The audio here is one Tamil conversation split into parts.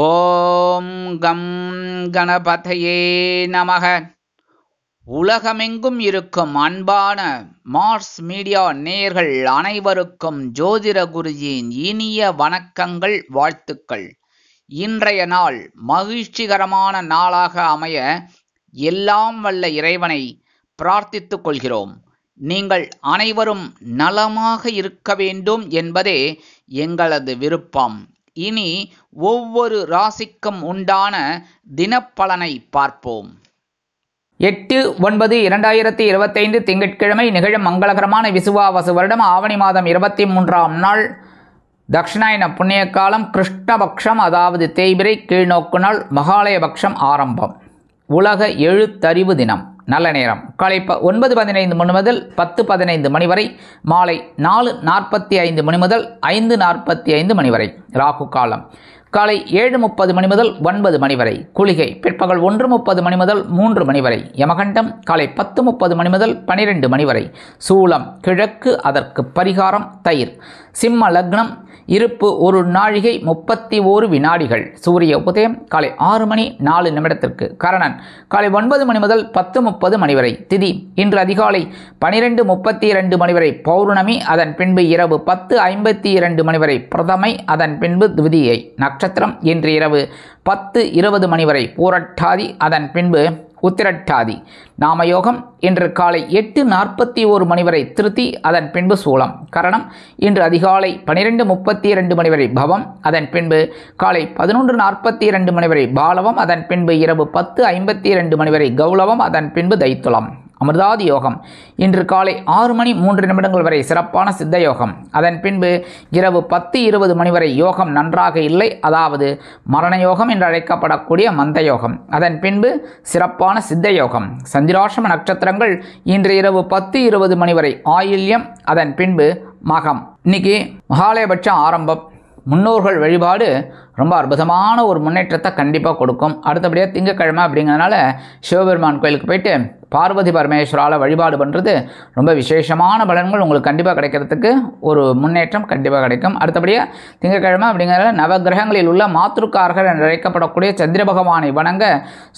ஓம் கம் கணபதையே நமக. உலகமெங்கும் இருக்கும் அன்பான மார்ஸ் மீடியா நேயர்கள் அனைவருக்கும் ஜோதிட குருஜியின் இனிய வணக்கங்கள், வாழ்த்துக்கள். இன்றைய நாள் மகிழ்ச்சிகரமான நாளாக அமைய எல்லாம் வல்ல இறைவனை பிரார்த்தித்துக் கொள்கிறோம். நீங்கள் அனைவரும் நலமாக இருக்க வேண்டும் என்பதே எங்களது விருப்பம். இனி ஒவ்வொரு ராசிக்கும் உண்டான தினப்பலனை பார்ப்போம். 8/9/2025 திங்கட்கிழமை நிகழும் மங்களகரமான விசுவாவசு வருடம் ஆவணி மாதம் 23ஆம் நாள், தக்ஷிணாயன புண்ணிய காலம், கிருஷ்ணபக்ஷம் அதாவது தேய்பிரை கீழ்நோக்கு நாள், மகாலயபக்ஷம் ஆரம்பம். உலக எழுத்தறிவு தினம். நல்ல நேரம் காலை 9:15 மணி முதல் 10:15 மணி வரை, மாலை 4:45 மணி முதல் 5:45 மணி வரை. ராகு காலம் காலை 7:30 மணி முதல் 9 மணி வரை. குளிகை பிற்பகல் 1:30 மணி முதல் 3 மணி வரை. யமகண்டம் காலை 10:30 மணி முதல் 12 மணி வரை. சூலம் கிழக்கு, அதற்கு பரிகாரம் தயிர். சிம்ம லக்னம். இருப்பு 1 நாழிகை 31 வினாடிகள். சூரிய உதயம் காலை 6 மணி 4 நிமிடத்திற்கு. கரணன் காலை 9 மணி முதல் 10:30 மணி வரை. திதி இன்று அதிகாலை 12:32 மணி வரை பௌர்ணமி, அதன் பின்பு இரவு 10:52 மணி வரை பிரதமை, அதன் பின்பு துவிதியை. நட்சத்திரம் இன்று இரவு 10:20 மணி வரை பூரட்டாதி, அதன் பின்பு உத்திரட்டாதி. நாமயோகம் இன்று காலை 8:41 மணி வரை திருத்தி, அதன் பின்பு சூலம். கரணம் இன்று அதிகாலை 12:32 மணி வரை பவம், அதன் பின்பு காலை 11:42 மணி வரை பாலவம், அதன் பின்பு இரவு 10:52 மணி வரை கௌலவம், அதன் பின்பு தைத்துளம். அமிர்தாதி யோகம் இன்று காலை 6 மணி 3 நிமிடங்கள் வரை சிறப்பான சித்த யோகம், அதன் பின்பு இரவு 10:20 மணி வரை யோகம் நன்றாக இல்லை, அதாவது மரண யோகம் என்று அழைக்கப்படக்கூடிய மந்த யோகம், அதன் பின்பு சிறப்பான சித்த யோகம். சந்திராஷ்டம நட்சத்திரங்கள் இன்று இரவு 10:20 மணி வரை ஆயில்யம், அதன் பின்பு மகம். இன்னைக்கு மகாலயபட்சம் ஆரம்பம். முன்னோர்கள் வழிபாடு ரொம்ப அற்புதமான ஒரு முன்னேற்றத்தை கண்டிப்பாக கொடுக்கும். அடுத்தபடியாக திங்கக்கிழமை அப்படிங்கிறதுனால சிவபெருமான் கோயிலுக்கு போயிட்டு பார்வதி பரமேஸ்வரால் வழிபாடு பண்ணுறது ரொம்ப விசேஷமான பலன்கள் உங்களுக்கு கண்டிப்பாக கிடைக்கிறதுக்கு ஒரு முன்னேற்றம் கண்டிப்பாக கிடைக்கும். அடுத்தபடியாக திங்கக்கிழமை அப்படிங்கிறதுல நவகிரகங்களில் உள்ள மாத்திருக்காரர்கள் என்று அழைக்கப்படக்கூடிய சந்திர பகவானை வணங்க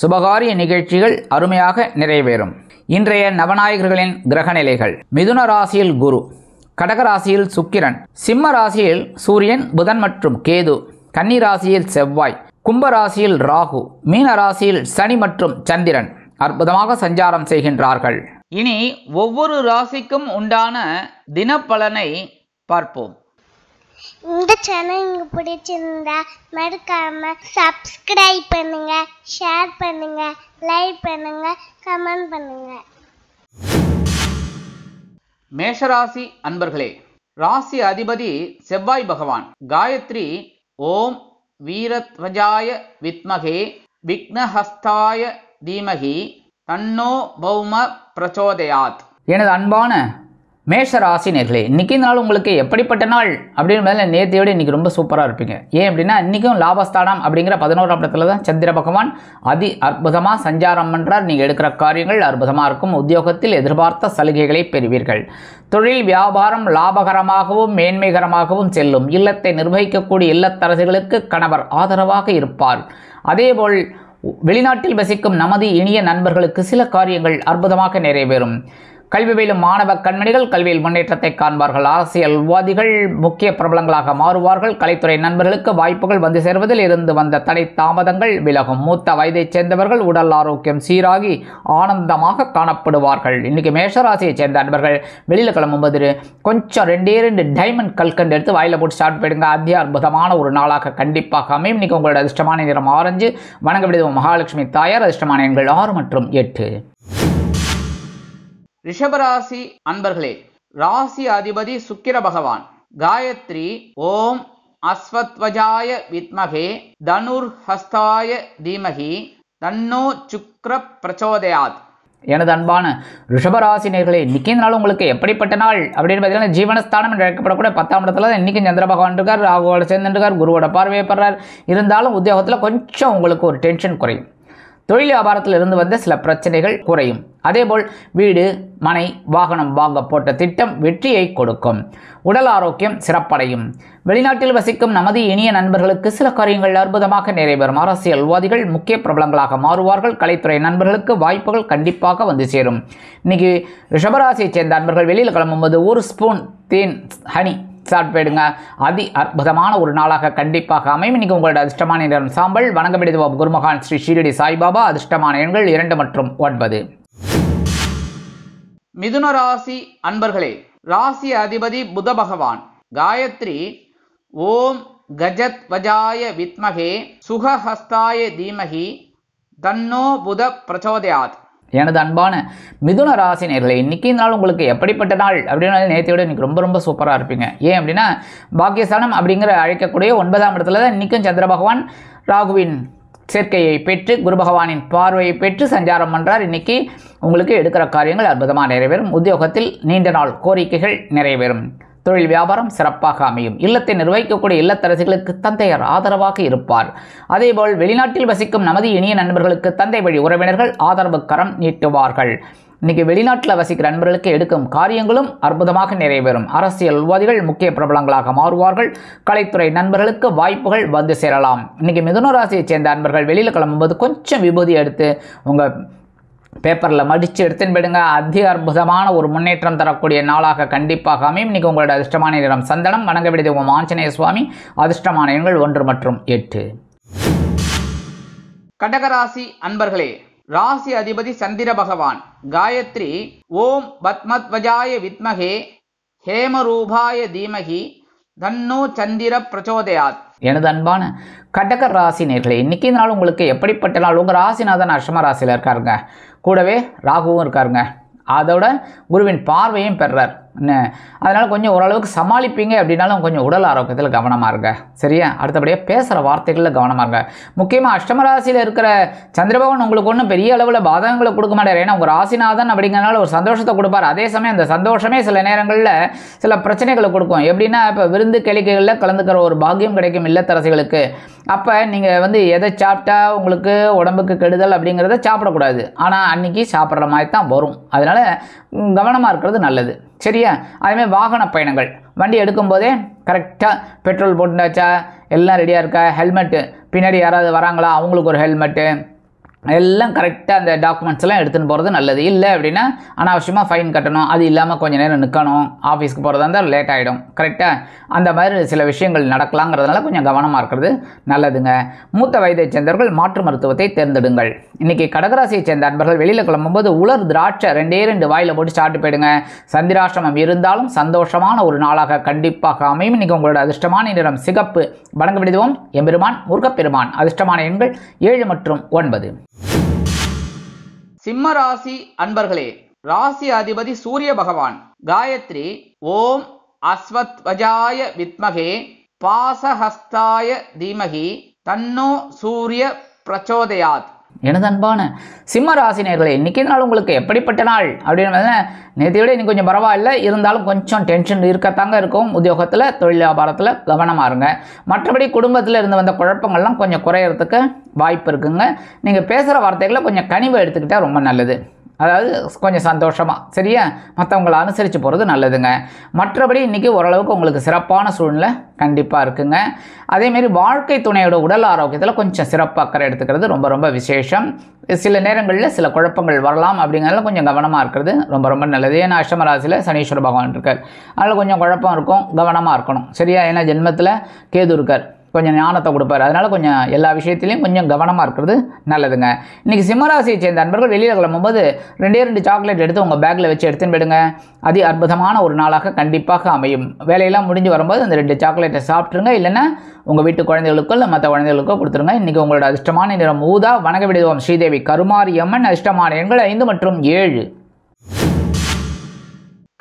சுபகாரிய நிகழ்ச்சிகள் அருமையாக நிறைவேறும். இன்றைய நவநாயகர்களின் கிரக நிலைகள். மிதுன ராசியில் குரு, கடகராசியில் சுக்கிரன், சிம்ம ராசியில் சூரியன், புதன் மற்றும் கேது, கன்னி ராசியில் செவ்வாய், கும்ப ராசியில் ராகு, மீன ராசியில் சனி மற்றும் சந்திரன் அற்புதமாக சஞ்சாரம் செய்கின்றார்கள். இனி ஒவ்வொரு ராசிக்கும் உண்டான தினப்பலனை பார்ப்போம். இந்த சேனல் உங்களுக்கு பிடிச்சிருந்தா மறக்காம சப்ஸ்கிரைப் பண்ணுங்க, ஷேர் பண்ணுங்க, லைக் பண்ணுங்க, கமெண்ட் பண்ணுங்க. மேஷராசி அன்பர்களே, ராசி அதிபதி செவ்வாய் பகவான். காயத்ரி ஓம் வீரத்வஜாய வித்மகே விக்னஹஸ்தாய தீமகி தன்னோ பௌம பிரச்சோதயாத். எனது அன்பான மேஷராசி நேர்களே, இன்றைக்கி இந்த நாள் உங்களுக்கு எப்படிப்பட்ட நாள் அப்படின்றதுல நேற்றையோடு இன்றைக்கி ரொம்ப சூப்பராக இருப்பீங்க. ஏன் அப்படின்னா இன்றைக்கும் லாபஸ்தானம் அப்படிங்கிற 11ஆம் இடத்துல தான் சந்திர பகவான் அதி அற்புதமாக சஞ்சாரம் பண்ணுறார். நீங்கள் எடுக்கிற காரியங்கள் அற்புதமாக இருக்கும். உத்தியோகத்தில் எதிர்பார்த்த சலுகைகளை பெறுவீர்கள். தொழில் வியாபாரம் லாபகரமாகவும் மேன்மைகரமாகவும் செல்லும். இல்லத்தை நிர்வகிக்கக்கூடிய இல்லத்தரசிகளுக்கு கணவர் ஆதரவாக இருப்பார். அதேபோல் வெளிநாட்டில் வசிக்கும் நமது இனிய நண்பர்களுக்கு சில காரியங்கள் அற்புதமாக நிறைவேறும். கல்வி பயிலும் மாணவ கண்மணிகள் கல்வியில் முன்னேற்றத்தை காண்பார்கள். அரசியல்வாதிகள் முக்கிய பிரபலங்களாக மாறுவார்கள். கலைத்துறை நண்பர்களுக்கு வாய்ப்புகள் வந்து சேர்வதில் இருந்து வந்த தடை தாமதங்கள் விலகும். மூத்த வயதைச் சேர்ந்தவர்கள் உடல் ஆரோக்கியம் சீராகி ஆனந்தமாக காணப்படுவார்கள். இன்றைக்கி மேஷராசியைச் சேர்ந்த நண்பர்கள் வெளியில் கிளம்பும்போது கொஞ்சம் 2 டைமண்ட் கல்கண்டு எடுத்து வாயில் போட்டு ஸ்டார்ட் போயிடுங்க. அதி அற்புதமான ஒரு நாளாக கண்டிப்பாக அமையும். இன்றைக்கி உங்களோட அதிர்ஷ்டமான நிறம் ஆரஞ்சு. வணங்க விடுவோம் மகாலட்சுமி தாயார். அதிர்ஷ்டமான எண்கள் 6 மற்றும் 8. ரிஷபராசி அன்பர்களே, ராசி அதிபதி சுக்கிர பகவான். காயத்ரி ஓம் அஸ்வத்வஜாய வித்மகே தனுர் ஹஸ்தாய தீமகி தன்னோ சுக்ர பிரச்சோதயாத். எனது அன்பான ரிஷபராசினியர்களே, இன்றைக்கி இந்த நாள் உங்களுக்கு எப்படிப்பட்ட நாள் அப்படின்னு பார்த்தீங்கன்னா ஜீவனஸ்தானம் என்று அழைக்கப்படக்கூடிய 10ஆம் இடத்துல தான் இன்றைக்கும் சந்திர பகவான் இருக்கார். ராகுவோட சேர்ந்துருக்கார், குருவோட பார்வையை பெறார். இருந்தாலும் உத்தியோகத்தில் கொஞ்சம் உங்களுக்கு ஒரு டென்ஷன் குறையும். தொழில் வியாபாரத்தில் இருந்து வந்த சில பிரச்சனைகள் குறையும். அதேபோல் வீடு மனை வாகனம் வாங்க போட்ட திட்டம் வெற்றியை கொடுக்கும். உடல் ஆரோக்கியம் சிறப்படையும். வெளிநாட்டில் வசிக்கும் நமது இனிய நண்பர்களுக்கு சில காரியங்கள் அற்புதமாக நிறைவேறும். அரசியல்வாதிகள் முக்கிய பிரபலங்களாக மாறுவார்கள். கலைத்துறை நண்பர்களுக்கு வாய்ப்புகள் கண்டிப்பாக வந்து சேரும். இன்னைக்கு ரிஷபராசியை சேர்ந்த நண்பர்கள் வெளியில் கிளம்பும்போது 1 ஸ்பூன் தேன் ஹனி சாப்பிட்டு போயிடுங்க. அதி அற்புதமான ஒரு நாளாக கண்டிப்பாக அமையும். இன்னைக்கு உங்களோட அதிர்ஷ்டமான நிறம் சாம்பல். வணங்கப்படுது குருமகான் ஸ்ரீ ஷீரடி சாய்பாபா. அதிர்ஷ்டமான எண்கள் 2 மற்றும் 9. மிதுன ராசி அன்பர்களே, ராசி அதிபதி புத பகவான். காயத்ரி ஓம் கஜத் வஜாய வித்மகே சுகஹஸ்தாய தீமகி தன்னோ புத பிரச்சோதயாத். எனது அன்பான மிதுன ராசி நேயர்களே, இன்றைக்கி நாள் உங்களுக்கு எப்படிப்பட்ட நாள் அப்படின்னா நேற்றையோட இன்றைக்கி ரொம்ப ரொம்ப சூப்பராக இருப்பீங்க. ஏன் அப்படின்னா பாக்கியஸ்தானம் அப்படிங்கிற அழைக்கக்கூடிய 9ஆம் இடத்துல தான் இன்றைக்கும் சந்திர பகவான் ராகுவின் சேர்க்கையை பெற்று குரு பகவானின் பார்வையை பெற்று சஞ்சாரம் பண்ணுறார். இன்றைக்கி உங்களுக்கு எடுக்கிற காரியங்கள் அற்புதமாக நிறைவேறும். உத்தியோகத்தில் நீண்ட நாள் கோரிக்கைகள் நிறைவேறும். தொழில் வியாபாரம் சிறப்பாக அமையும். இல்லத்தை நிர்வகிக்கக்கூடிய இல்லத்தரசிகளுக்கு தந்தையர் ஆதரவாக இருப்பார். அதேபோல் வெளிநாட்டில் வசிக்கும் நமது இனிய நண்பர்களுக்கு தந்தை வழி உறவினர்கள் ஆதரவு கரம் நீட்டுவார்கள். இன்னைக்கு வெளிநாட்டில் வசிக்கிற நண்பர்களுக்கு எடுக்கும் காரியங்களும் அற்புதமாக நிறைவேறும். அரசியல்வாதிகள் முக்கிய பிரபலங்களாக மாறுவார்கள். கலைத்துறை நண்பர்களுக்கு வாய்ப்புகள் வந்து சேரலாம். இன்னைக்கு மிதுன ராசியை சேர்ந்த நண்பர்கள் வெளியில் கிளம்பும்போது கொஞ்சம் விபூதி எடுத்து உங்கள் பேப்பரில் மடித்து எடுத்துன்னு போயிடுங்க. அதி அற்புதமான ஒரு முன்னேற்றம் தரக்கூடிய நாளாக கண்டிப்பாக அமையும். இன்றைக்கி உங்களோட அதிர்ஷ்டமான நிறம் சந்தனம். வணங்க விடுதி உங்கள் ஆஞ்சநேய சுவாமி. அதிர்ஷ்டமான எண்கள் 1 மற்றும் 8. கடகராசி அன்பர்களே, ராசி அதிபதி சந்திர பகவான். காயத்ரி ஓம் பத்மத்வஜாய வித்மகே ஹேமரூபாய தீமகி தன்னோ சந்திர பிரச்சோதயாத். எனது அன்பான கடக ராசி நேயர்களே, இன்றைக்கி நாள் உங்களுக்கு எப்படிப்பட்ட நாள்? உங்கள் ராசிநாதன் அஷ்டம ராசியில் இருக்காருங்க. கூடவே ராகுவும் இருக்காருங்க. அதோட குருவின் பார்வையும் பெறுறார். அதனால் கொஞ்சம் ஓரளவுக்கு சமாளிப்பீங்க. அப்படின்னாலும் கொஞ்சம் உடல் ஆரோக்கியத்தில் கவனமாக இருங்க. சரியா? அடுத்தபடியாக பேசுகிற வார்த்தைகளில் கவனமாக இருங்க. முக்கியமாக அஷ்டமராசியில் இருக்கிற சந்திரபகவான் உங்களுக்கு ஒன்றும் பெரிய அளவில் பாதகங்களை கொடுக்க மாட்டார். ஏன்னா உங்கள் ராசிநாதன் அப்படிங்கிறனால ஒரு சந்தோஷத்தை கொடுப்பார். அதே சமயம் அந்த சந்தோஷமே சில நேரங்களில் சில பிரச்சனைகளை கொடுக்கும். எப்படின்னா இப்போ விருந்து கேளிக்கைகளில் கலந்துக்கிற ஒரு பாக்கியம் கிடைக்கும் இல்லத்தரசிகளுக்கு. அப்போ நீங்கள் எதை சாப்பிட்டா உங்களுக்கு உடம்புக்கு கெடுதல் அப்படிங்கிறத சாப்பிடக்கூடாது. ஆனால் அன்றைக்கி சாப்பிட்ற மாதிரி தான் வரும். அதனால் கவனமாக இருக்கிறது நல்லது. சரியா? அதேமாதிரி வாகன பயணங்கள் வண்டி எடுக்கும்போதே கரெக்டாக பெட்ரோல் போட்டுட்டாச்சா, எல்லாம் ரெடியாக இருக்கா, ஹெல்மெட்டு பின்னாடி யாராவது வராங்களா அவங்களுக்கு ஒரு ஹெல்மெட்டு, எல்லாம் கரெக்டாக அந்த டாக்குமெண்ட்ஸ்லாம் எடுத்துன்னு போகிறது நல்லது. இல்லை அப்படின்னா அனாவசியமாக ஃபைன் கட்டணும். அது இல்லாமல் கொஞ்சம் நேரம் நிற்கணும். ஆஃபீஸ்க்கு போகிறதா இருந்தால் லேட் ஆகிடும். கரெக்டாக அந்த மாதிரி சில விஷயங்கள் நடக்கலாங்கிறதுனால கொஞ்சம் கவனமாக இருக்கிறது நல்லதுங்க. மூத்த வயதை சேர்ந்தவர்கள் மாற்று மருத்துவத்தை தேர்ந்தெடுங்கள். இன்றைக்கி கடகராசியை சேர்ந்த நண்பர்கள் வெளியில் கிளம்பும்போது உலர் திராட்சை 2 வாயில் போட்டு சாப்பிட்டு போயிடுங்க. சந்திராஷ்டமம் இருந்தாலும் சந்தோஷமான ஒரு நாளாக கண்டிப்பாக அமையும். இன்றைக்கி உங்களோட அதிர்ஷ்டமான நிறம் சிகப்பு. வணங்க விடுவோம் எம்பெருமான் முருகப்பெருமான். அதிர்ஷ்டமான எண்கள் 7 மற்றும் 9. சிம்ம ராசி அன்பர்களே, ராசி அதிபதி சூரிய பகவான். காயத்ரி ஓம் அஸ்வத்வஜாய வித்மகே பாசஹஸ்தாய தீமகி தன்னோ சூரிய பிரச்சோதயாத். எனது அன்பான சிம்ம ராசி நேயர்களே, இன்றைக்கி நாள் உங்களுக்கு எப்படிப்பட்ட நாள் அப்படின்னு நேற்றை விட இன்னைக்கு கொஞ்சம் பரவாயில்லை. இருந்தாலும் கொஞ்சம் டென்ஷன் இருக்கத்தாங்க இருக்கும். உத்தியோகத்தில் தொழில் வியாபாரத்தில் கவனமாக இருங்க. மற்றபடி குடும்பத்தில் இருந்து வந்த குழப்பங்கள்லாம் கொஞ்சம் குறையிறதுக்கு வாய்ப்பு இருக்குங்க. நீங்கள் பேசுகிற வார்த்தைகளை கொஞ்சம் கனிவை எடுத்துக்கிட்டால் ரொம்ப நல்லது. அதாவது கொஞ்சம் சந்தோஷமாக சரியா மற்றவங்களை அனுசரித்து போகிறது நல்லதுங்க. மற்றபடி இன்றைக்கி ஓரளவுக்கு உங்களுக்கு சிறப்பான சூழ்நிலை கண்டிப்பாக இருக்குங்க. அதேமாரி வாழ்க்கை துணையோட உடல் ஆரோக்கியத்தில் கொஞ்சம் சிறப்பு அக்கறை எடுத்துக்கிறது ரொம்ப ரொம்ப விசேஷம். சில நேரங்களில் சில குழப்பங்கள் வரலாம். அப்படிங்கிறதுல கொஞ்சம் கவனமாக இருக்கிறது ரொம்ப ரொம்ப நல்லது. ஏன்னா அஷ்டம ராசியில் சனீஸ்வர பகவான் இருக்கார். அதனால் கொஞ்சம் குழப்பம் இருக்கும், கவனமாக இருக்கணும். சரியா? ஏன்னா ஜென்மத்தில் கேது இருக்கார், கொஞ்சம் ஞானத்தை கொடுப்பார். அதனால் கொஞ்சம் எல்லா விஷயத்துலையும் கொஞ்சம் கவனமாக இருக்கிறது நல்லதுங்க. இன்றைக்கி சிம்மராசியை சேர்ந்த நண்பர்கள் வெளியில் கிளம்பும்போது 2 சாக்லேட் எடுத்து உங்கள் பேக்கில் வச்சு எடுத்துன்னு போயிடுங்க. அதி அற்புதமான ஒரு நாளாக கண்டிப்பாக அமையும். வேலையெல்லாம் முடிஞ்சு வரும்போது அந்த 2 சாக்லேட்டை சாப்பிட்ருங்க. இல்லைன்னா உங்கள் வீட்டு குழந்தைகளுக்கோ இல்லை மற்ற குழந்தைகளுக்கோ கொடுத்துருங்க. இன்றைக்கி உங்களோட அதிர்ஷ்டமான நிறம் ஊதா. வணங்க விடுவோம் ஸ்ரீதேவி கருமாரி அம்மன். அதிர்ஷ்டமான எண்கள் 5 மற்றும் 7.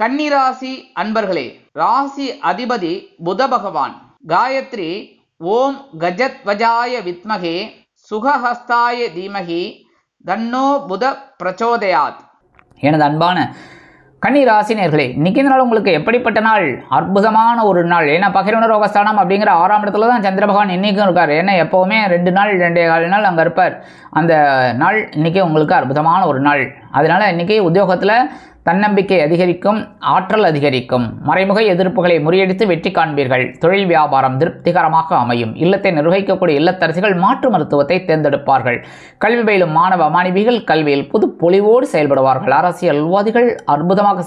கன்னிராசி அன்பர்களே, ராசி அதிபதி புத பகவான். காயத்ரி ஓம் கஜத்வஜாய வித்மகே சுகஹஸ்தாய தீமகி தன்னோ புத பிரச்சோதயாத். எனது அன்பான கன்னி ராசினியர்களே, இன்னைக்கு இந்த நாள் உங்களுக்கு எப்படிப்பட்ட நாள்? அற்புதமான ஒரு நாள். ஏன்னா பகிர்வுணர் ரோகஸ்தானம் அப்படிங்கிற 6ஆம் இடத்துல தான் சந்திர பகவான் இன்னைக்கும் இருக்கார். ஏன்னா எப்போவுமே 2 நாள் 2.25 நாள் அங்கே இருப்பார். அந்த நாள் இன்னைக்கு உங்களுக்கு அற்புதமான ஒரு நாள். அதனால இன்னைக்கு உத்தியோகத்தில் தன்னம்பிக்கை அதிகரிக்கும், ஆற்றல் அதிகரிக்கும், மறைமுக எதிர்ப்புகளை முறியடித்து வெற்றி காண்பீர்கள். தொழில் வியாபாரம் திருப்திகரமாக அமையும். இல்லத்தை நிர்வகிக்கக்கூடிய இல்லத்தரசிகள் மாற்று மருத்துவத்தை தேர்ந்தெடுப்பார்கள். கல்வி பயிலும் மாணவ மாணவிகள் கல்வியில் புது பொலிவோடு செயல்படுவார்கள். அரசியல்வாதிகள் அற்புதமாக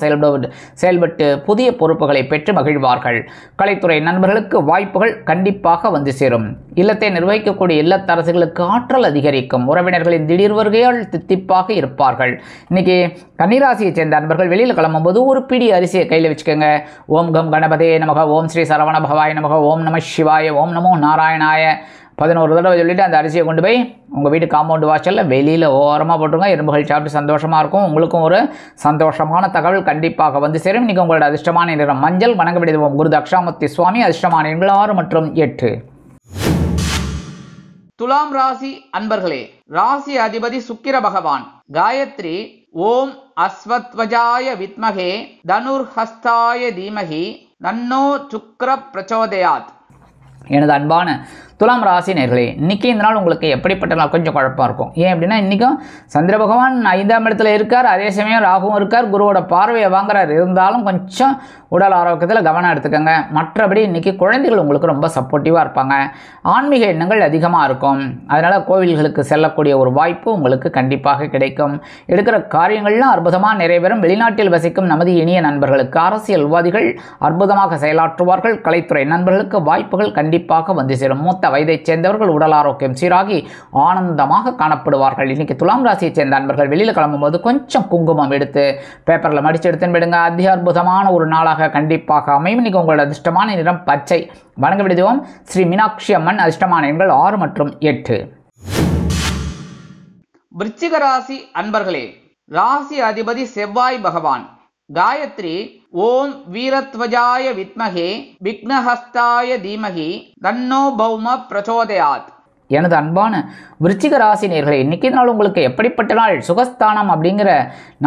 செயல்பட்டு புதிய பொறுப்புகளை பெற்று மகிழ்வார்கள். கலைத்துறை நண்பர்களுக்கு வாய்ப்புகள் கண்டிப்பாக வந்து சேரும். இல்லத்தை நிர்வகிக்கக்கூடிய இல்லத்தரசிகளுக்கு ஆற்றல் அதிகரிக்கும். உறவினர்களின் திடீர் வருகையால் தித்திப்பாக இருப்பார்கள். இன்னைக்கு கன்னிராசியை சேர்ந்த நண்பர்கள் வெளியில் கிளம்பும்போது ஒரு பிடி அரிசியை கையில் வச்சுக்கோங்க. ஓம் கம் கணபதே நமக, ஓம் ஸ்ரீ சரவண பவாய நமக, ஓம் நம சிவாய, ஓம் நமோ நாராயணாய 11 தடவை சொல்லிவிட்டு அந்த அரிசியை கொண்டு போய் உங்கள் வீட்டு காம்பவுண்ட் வாசலில் வெளியில் ஓரமாக போட்டுருங்க. எறும்புகள் சாப்பிட்டு சந்தோஷமாக இருக்கும். உங்களுக்கும் ஒரு சந்தோஷமான தகவல் கண்டிப்பாக வந்து சேரும். இன்றைக்கி உங்களோட அதிர்ஷ்டமான நிறம் மஞ்சள். வணங்க விடுவோம் குரு தக்ஷாமூர்த்தி சுவாமி. அதிர்ஷ்டமான எண்கள் 6 மற்றும் 8. துலாம் ராசி அன்பர்களே, ராசி அதிபதி சுக்கிர பகவான். காயத்ரி ஓம் அஸ்வத்வஜாய வித்மகே தனுர்ஹஸ்தாய தீமகி தன்னோ சுக்ர பிரச்சோதயாத். எனது அன்பான துலாம் ராசி நேர்களே, இன்றைக்கி இந்த நாள் உங்களுக்கு எப்படிப்பட்ட நாள்? கொஞ்சம் குழப்பம் இருக்கும். ஏன் அப்படின்னா இன்றைக்கும் சந்திர பகவான் 5ஆம் இடத்துல இருக்கார். அதே சமயம் ராகுவும் இருக்கார். குருவோட பார்வையை வாங்குறார். இருந்தாலும் கொஞ்சம் உடல் ஆரோக்கியத்தில் கவனம் எடுத்துக்கோங்க. மற்றபடி இன்றைக்கி குழந்தைகள் உங்களுக்கு ரொம்ப சப்போர்ட்டிவாக இருப்பாங்க. ஆன்மீக எண்ணங்கள் அதிகமாக இருக்கும். அதனால் கோவில்களுக்கு செல்லக்கூடிய ஒரு வாய்ப்பு உங்களுக்கு கண்டிப்பாக கிடைக்கும். எடுக்கிற காரியங்கள்லாம் அற்புதமாக நிறைவேறும். வெளிநாட்டில் வசிக்கும் நமது இனிய நண்பர்களுக்கு, அரசியல்வாதிகள் அற்புதமாக செயலாற்றுவார்கள். கலைத்துறை நண்பர்களுக்கு வாய்ப்புகள் கண்டிப்பாக வந்து சேரும். மூத்த வயதைச் சேர்ந்தவர்கள் உடல் ஆரோக்கியம் சீராகி ஆனந்தமாக காணப்படுவார்கள். இன்னைக்கு துலாம் ராசியை சேர்ந்த நண்பர்கள் வெளியில் கிளம்பும்போது கொஞ்சம் குங்குமம் எடுத்து பேப்பரில் மடித்து எடுத்துன்னு விடுங்க. அதி அற்புதமான ஒரு நாளாக கண்டிப்பாக அமையும். இன்னைக்கு உங்களோட அதிர்ஷ்டமான நிறம் பச்சை. வணங்க விடுவோம் ஸ்ரீ மீனாட்சி அம்மன். அதிர்ஷ்டமான எண்கள் 6 மற்றும் 8. விருச்சிக ராசி அன்பர்களே, ராசி அதிபதி செவ்வாய் பகவான். காயத்ரி ஓம் வீரத்வஜாய வித்மகே விக்னஹஸ்தாய தீமகி தன்னோ பௌம பிரச்சோதயாத். எனது அன்பான விருச்சிக ராசி நேயர்களே, இன்னைக்கு நாள் உங்களுக்கு எப்படிப்பட்ட நாள்? சுகஸ்தானம் அப்படிங்கிற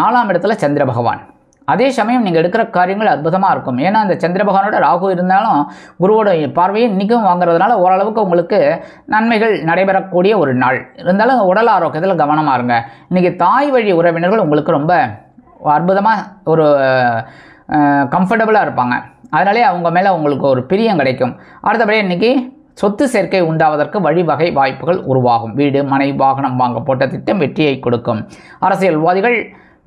4ஆம் இடத்துல சந்திர பகவான். அதே சமயம் நீங்கள் எடுக்கிற காரியங்கள் அற்புதமாக இருக்கும். ஏன்னா அந்த சந்திர பகவானோட ராகு இருந்தாலும் குருவோட பார்வையை இன்றைக்கும் வாங்குறதுனால ஓரளவுக்கு உங்களுக்கு நன்மைகள் நடைபெறக்கூடிய ஒரு நாள். இருந்தாலும் உடல் ஆரோக்கியத்தில் கவனமாக இருங்க. இன்றைக்கி தாய் வழி உறவினர்கள் உங்களுக்கு ரொம்ப அற்புதமாக ஒரு கம்ஃபர்டபுளாக இருப்பாங்க. அதனாலே அவங்க மேலே உங்களுக்கு ஒரு பிரியம் கிடைக்கும். அடுத்தபடி இன்றைக்கி சொத்து சேர்க்கை உண்டாவதற்கு வழிவகை வாய்ப்புகள் உருவாகும். வீடு மனை வாகனம் வாங்க போட்ட திட்டம் வெற்றியை கொடுக்கும். அரசியல்வாதிகள்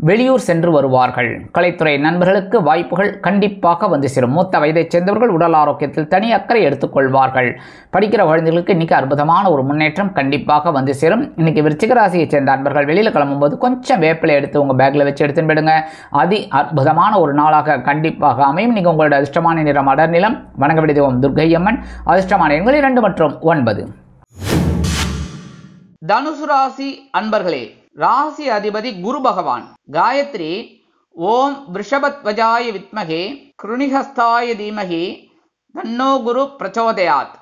வெளியூர் சென்று வருவார்கள். கலைத்துறை நண்பர்களுக்கு வாய்ப்புகள் கண்டிப்பாக வந்து சேரும். மூத்த வயதைச் சேர்ந்தவர்கள் உடல் ஆரோக்கியத்தில் தனி அக்கறை எடுத்துக்கொள்வார்கள். படிக்கிற குழந்தைகளுக்கு இன்றைக்கி அற்புதமான ஒரு முன்னேற்றம் கண்டிப்பாக வந்து சேரும். இன்றைக்கி விருச்சிக ராசியை சேர்ந்த நண்பர்கள் வெளியில் கிளம்பும்போது கொஞ்சம் வேப்பிலை எடுத்து உங்கள் பேக்கில் வச்சு எடுத்துன்னு போயிடுங்க. அதி அற்புதமான ஒரு நாளாக கண்டிப்பாக அமையும். இன்றைக்கி உங்களோட அதிர்ஷ்டமான நிறம் அடர் நிலம். வணங்க விடுவோம் துர்க்கை அம்மன். அதிர்ஷ்டமான எண்கள் 2 மற்றும் 9. தனுசு ராசி அன்பர்களே, ராசி அதிபதி குரு பகவான். காயத்ரி ஓம் விருஷபத்வஜாய வித்மகே கிருணிஹஸ்தாய தீமகி தன்னோ குரு பிரச்சோதயாத்.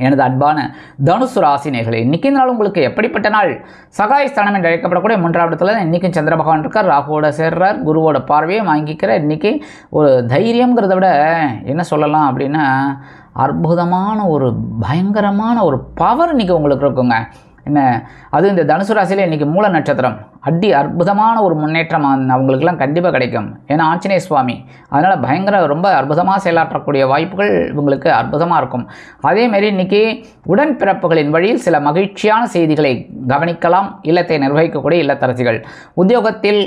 எனது அன்பான தனுசு ராசினியர்களே, இன்றைக்கி நாள் உங்களுக்கு எப்படிப்பட்ட நாள்? சகாயஸ்தானம் என்று அழைக்கப்படக்கூடிய 3ஆம் இடத்துல இன்றைக்கும் சந்திர பகவான் இருக்கார். ராகுவோட சேர்றார். குருவோட பார்வையை வாங்கிக்கிற இன்றைக்கி ஒரு தைரியங்கிறத விட என்ன சொல்லலாம் அப்படின்னா அற்புதமான ஒரு பயங்கரமான ஒரு பவர் இன்றைக்கி உங்களுக்கு இருக்குங்க. என்ன அது இந்த தனுசு ராசியில் இன்றைக்கி மூல நட்சத்திரம். அற்புதமான ஒரு முன்னேற்றம் அவங்களுக்கெல்லாம் கண்டிப்பாக கிடைக்கும். ஏன்னா ஆஞ்சநேய சுவாமி. அதனால் ரொம்ப அற்புதமாக செயலாற்றக்கூடிய வாய்ப்புகள் இவங்களுக்கு அற்புதமாக இருக்கும். அதேமாரி இன்றைக்கி உடன்பிறப்புகளின் வழியில் சில மகிழ்ச்சியான செய்திகளை கவனிக்கலாம். இல்லத்தை நிர்வகிக்கக்கூடிய இல்லத்தரசிகள் உத்தியோகத்தில்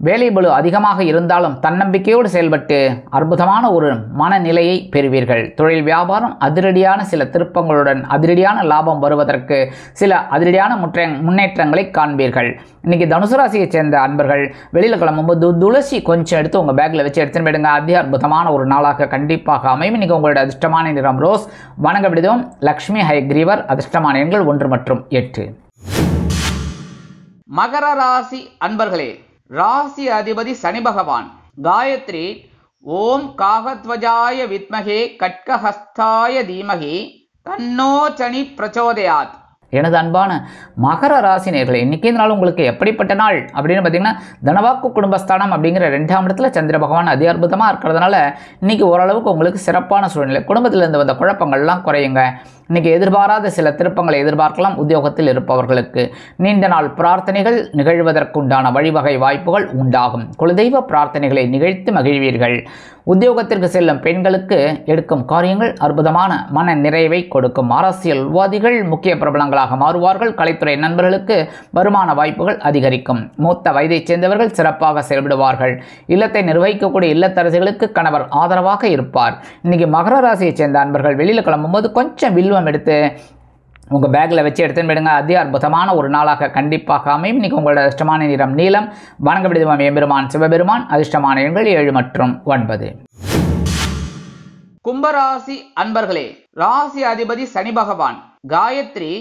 வேலைபளு அதிகமாக இருந்தாலும் தன்னம்பிக்கையோடு செயல்பட்டு அற்புதமான ஒரு மனநிலையை பெறுவீர்கள். தொழில் வியாபாரம் அதிரடியான சில திருப்பங்களுடன் அதிரடியான லாபம் வருவதற்கு சில அதிரடியான முன்னேற்றங்களை காண்பீர்கள். இன்றைக்கி தனுசு ராசியை சேர்ந்த அன்பர்கள் வெளியில் கிளம்பும்போது துளசி கொஞ்சம் எடுத்து உங்கள் பேக்கில் வச்சு எடுத்துன்னு போயிடுங்க. அதி அற்புதமான ஒரு நாளாக கண்டிப்பாக அமையும். இன்றைக்கி உங்களோட அதிர்ஷ்டமான நிறம் ரோஸ். வணங்க விடுவோம் லக்ஷ்மி ஹயக்ரீவர். அதிர்ஷ்டமான எண்கள் 1 மற்றும் 8. மகர ராசி அன்பர்களே, ராசி அதிபதி சனி பகவான். காயத்ரி ஓம் காகத்வஜாய வித்மகே கட்கஹஸ்தாய தீமகி தன்னோ சனி பிரச்சோதயாத். எனது அன்பான மகர ராசி நேயர்களே, இன்னைக்கு இந்த நாள் உங்களுக்கு எப்படிப்பட்ட நாள் அப்படின்னு பார்த்தீங்கன்னா, தனவாக்கு குடும்பஸ்தானம் அப்படிங்கிற 2ஆம் இடத்துல சந்திர பகவான் அதி அற்புதமாக இருக்கிறதுனால இன்னைக்கு ஓரளவுக்கு உங்களுக்கு சிறப்பான சூழ்நிலை. குடும்பத்திலிருந்து வந்த குழப்பங்கள்லாம் குறையுங்க. இன்னைக்கு எதிர்பாராத சில திருப்பங்களை எதிர்பார்க்கலாம். உத்தியோகத்தில் இருப்பவர்களுக்கு நீண்ட நாள் பிரார்த்தனைகள் நிகழ்வதற்குண்டான வழிவகை வாய்ப்புகள் உண்டாகும். குலதெய்வ பிரார்த்தனைகளை நிகழ்த்தி மகிழ்வீர்கள். உத்தியோகத்திற்கு செல்லும் பெண்களுக்கு எடுக்கும் காரியங்கள் அற்புதமான மன நிறைவை கொடுக்கும். அரசியல்வாதிகள் முக்கிய பிரபலங்களாக மாறுவார்கள். கலைத்துறை நண்பர்களுக்கு வருமான வாய்ப்புகள் அதிகரிக்கும். மூத்த வயதைச் சேர்ந்தவர்கள் சிறப்பாக செயல்படுவார்கள். இல்லத்தை நிர்வகிக்கக்கூடிய இல்லத்தரசிகளுக்கு கணவர் ஆதரவாக இருப்பார். இன்னைக்கு மகர ராசியைச் சேர்ந்த அன்பர்கள் வெளியில் கிளம்பும்போது கொஞ்சம் வில்வம் எடுத்து உங்கள் பேக்கில் வச்சு எடுத்துன்னு போயிடுங்க. அதி அற்புதமான ஒரு நாளாக கண்டிப்பாக அமையும். இன்றைக்கி உங்களோட அதிர்ஷ்டமான நிறம் நீலம். வணங்கப்படி தெய்வம் எம்பெருமான் சிவபெருமான். அதிர்ஷ்டமான எண்கள் 7 மற்றும் 9. கும்பராசி அன்பர்களே, ராசி அதிபதி சனி பகவான். காயத்ரி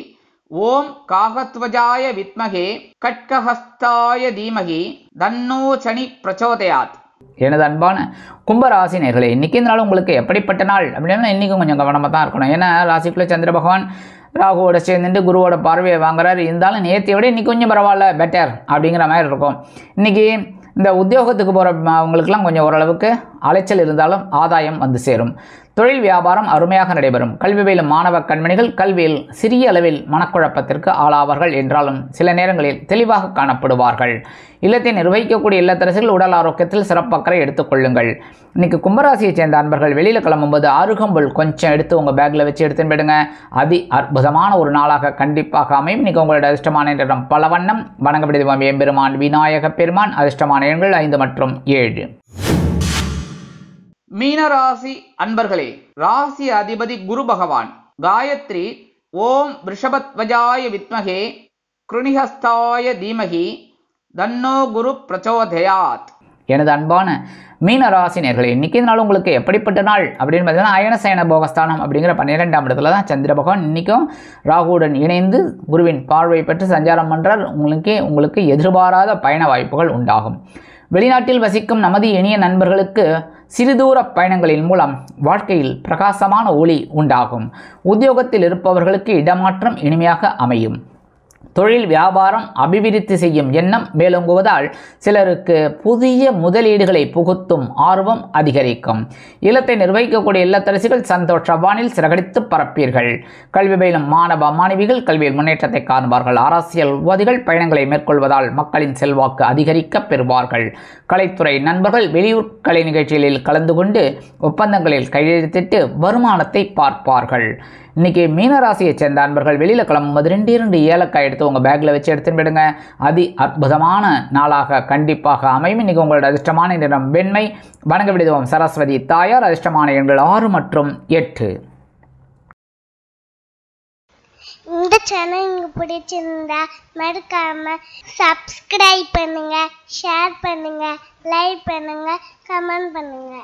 ஓம் காகத்வஜாய வித்மகே கட்கஹஸ்தாய தீமகி தன்னோ சனி பிரச்சோதயாத். எனது அன்பான கும்பராசி நேயர்களே, இன்றைக்கி இந்த நாள் உங்களுக்கு எப்படிப்பட்ட நாள் அப்படின்னா இன்றைக்கும் கொஞ்சம் கவனமாக தான் இருக்கணும். ஏன்னா ராசிக்குள்ளே சந்திர பகவான் ராகுவோட சேர்ந்துட்டு குருவோட பார்வையை வாங்குறாரு. இருந்தாலும் நேற்றைய விட இன்றைக்கி கொஞ்சம் பரவாயில்ல, பெட்டர் அப்படிங்கிற மாதிரி இருக்கும். இன்றைக்கி இந்த உத்தியோகத்துக்கு போகிற அவங்களுக்கெல்லாம் கொஞ்சம் ஓரளவுக்கு அலைச்சல் இருந்தாலும் ஆதாயம் வந்து சேரும். தொழில் வியாபாரம் அருமையாக நடைபெறும். கல்வி பயிலும் மாணவ கண்மணிகள் கல்வியில் சிறிய அளவில் மனக்குழப்பத்திற்கு ஆளாவார்கள் என்றாலும் சில நேரங்களில் தெளிவாக காணப்படுவார்கள். இல்லத்தை நிர்வகிக்கக்கூடிய இல்லத்தரசிகள் உடல் ஆரோக்கியத்தில் சிறப்பக்கறை எடுத்துக்கொள்ளுங்கள். இன்னைக்கு கும்பராசியை சேர்ந்த அன்பர்கள் வெளியில் கிளம்பும்போது அருகம்புல் கொஞ்சம் எடுத்து உங்கள் பேக்கில் வச்சு எடுத்துன்னு போயிடுங்க. அதி அற்புதமான ஒரு நாளாக கண்டிப்பாக அமையும். இன்னைக்கு உங்களோட அதிர்ஷ்டமான நிறம் பல வண்ணம். வணங்கப்படி தெய்வம் எம்பெருமான் விநாயக பெருமான். அதிர்ஷ்டமான எண்கள் 5 மற்றும் 7. மீனராசி அன்பர்களே, ராசி அதிபதி குரு பகவான். காயத்ரி ஓம் ரிஷபத்வஜாய வித்மகே கிருணிஹஸ்தாய தீமகி தன்னோ குரு பிரச்சோதயாத். எனது அன்பான மீனராசி நேயர்களே, இன்றைக்கி இந்த நாள் உங்களுக்கு எப்படிப்பட்ட நாள் அப்படின்னு பார்த்தீங்கன்னா, அயனசயன போகஸ்தானம் அப்படிங்கிற 12ஆம் இடத்துல தான் சந்திர பகவான் இன்றைக்கும் ராகுவுடன் இணைந்து குருவின் பார்வை பெற்று சஞ்சாரம் பண்ணுறார். உங்களுக்கு எதிர்பாராத பயண வாய்ப்புகள் உண்டாகும். வெளிநாட்டில் வசிக்கும் நமது இனிய நண்பர்களுக்கு சிறுதூர பயணங்களின் மூலம் வாழ்க்கையில் பிரகாசமான ஒளி உண்டாகும். உத்தியோகத்தில் இருப்பவர்களுக்கு இடமாற்றம் இனிமையாக அமையும். தொழில் வியாபாரம் அபிவிருத்தி செய்யும் எண்ணம் மேலோங்குவதால் சிலருக்கு புதிய முதலீடுகளை புகுத்தும் ஆர்வம் அதிகரிக்கும். இல்லத்தை நிர்வகிக்கக்கூடிய இல்லத்தரசிகள் சந்தோஷ வானில் சிறகடித்து பரப்பீர்கள். கல்வி பயிலும் மாணவ மாணவிகள் கல்வியில் முன்னேற்றத்தை காண்பார்கள். அரசியல்வாதிகள் பயணங்களை மேற்கொள்வதால் மக்களின் செல்வாக்கு அதிகரிக்க பெறுவார்கள். கலைத்துறை நண்பர்கள் வெளியூர் கலை நிகழ்ச்சிகளில் கலந்து கொண்டு ஒப்பந்தங்களில் கையெழுத்திட்டு வருமானத்தை பார்ப்பார்கள். இன்றைக்கி மீனராசியை சேர்ந்த அன்பர்கள் வெளியில் கிளம்பும்போது 2 ஏலக்காய் எடுத்து உங்கள் பேக்கில் வச்சு எடுத்துன்னு போயிடுங்க. அதி அற்புதமான நாளாக கண்டிப்பாக அமையும். இன்றைக்கி உங்களோட அதிர்ஷ்டமான நிறம் வெண்மை. வணங்கப்படி தெய்வம் சரஸ்வதி தாயார். அதிர்ஷ்டமான எண்கள் 6 மற்றும் 8. இந்த சேனல் உங்களுக்கு பிடிச்சிருந்தா மறக்காம சப்ஸ்கிரைப் பண்ணுங்க, ஷேர் பண்ணுங்க, லைக் பண்ணுங்க, கமெண்ட் பண்ணுங்க.